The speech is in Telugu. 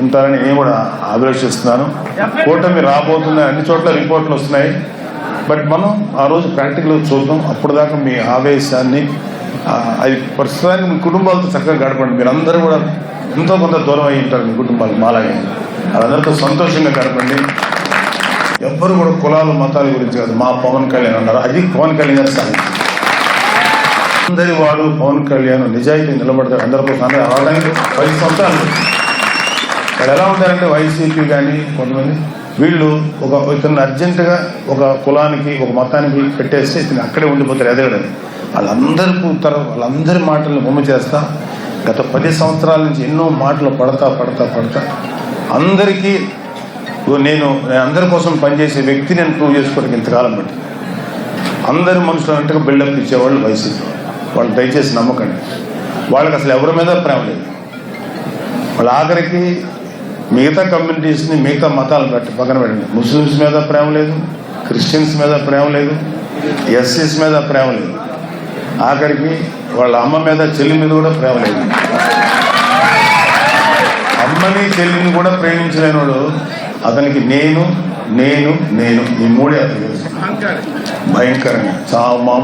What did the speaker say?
ఉంటారని నేను కూడా ఆలోచిస్తున్నాను. కూటమి రాబోతున్న అన్ని చోట్ల రిపోర్ట్లు వస్తున్నాయి. బట్ మనం ఆ రోజు ప్రాక్టికల్గా చూద్దాం. అప్పుడు దాకా మీ ఆవేశాన్ని అది ప్రస్తుతానికి మీ కుటుంబాలతో చక్కగా గడపండి. మీరందరూ కూడా ఎంతో కొంత దూరం అయి ఉంటారు మీ కుటుంబాలు మాలాగే. వాళ్ళందరితో సంతోషంగా గడపండి. ఎవ్వరు కూడా కులాలు మతాల గురించి కాదు. మా పవన్ కళ్యాణ్ అన్నారు, అది పవన్ కళ్యాణ్ గారి స్థానం. అందరి వాడు పవన్ కళ్యాణ్ నిజాయితీ నిలబడతాడు. అందరికోసం అందరూ రావడానికి 10 సంవత్సరాలు. వాళ్ళు ఎలా ఉంటారంటే వైసీపీ కానీ కొంతమంది వీళ్ళు ఇతను అర్జెంటుగా ఒక కులానికి ఒక మతానికి పెట్టేస్తే ఇతను అక్కడే ఉండిపోతారు ఎదగడని. వాళ్ళందరి మాటలను బొమ్మ చేస్తా గత 10 సంవత్సరాల నుంచి ఎన్నో మాటలు పడతా అందరికీ నేను అందరి కోసం పనిచేసే వ్యక్తి నేను ప్రూవ్ చేసుకోవడానికి ఇంతకాలం బట్టి అందరి మనుషులు అన్నట్టుగా బిల్డప్ ఇచ్చేవాళ్ళు వైసీపీ వాళ్ళు. దయచేసి నమ్మకండి. వాళ్ళకి అసలు ఎవరి మీద ప్రేమ లేదు. వాళ్ళు ఆఖరికి మిగతా కమ్యూనిటీస్ని మిగతా మతాలు పక్కన పెట్టండి. ముస్లిమ్స్ మీద ప్రేమ లేదు, క్రిస్టియన్స్ మీద ప్రేమ లేదు, ఎస్సీస్ మీద ప్రేమ లేదు, ఆఖరికి వాళ్ళ అమ్మ మీద చెల్లి మీద కూడా ప్రేమ లేదు. అమ్మని చెల్లిని కూడా ప్రేమించలేనోడు అతనికి నేను ఈ మూడే అతను భయంకరంగా చాలా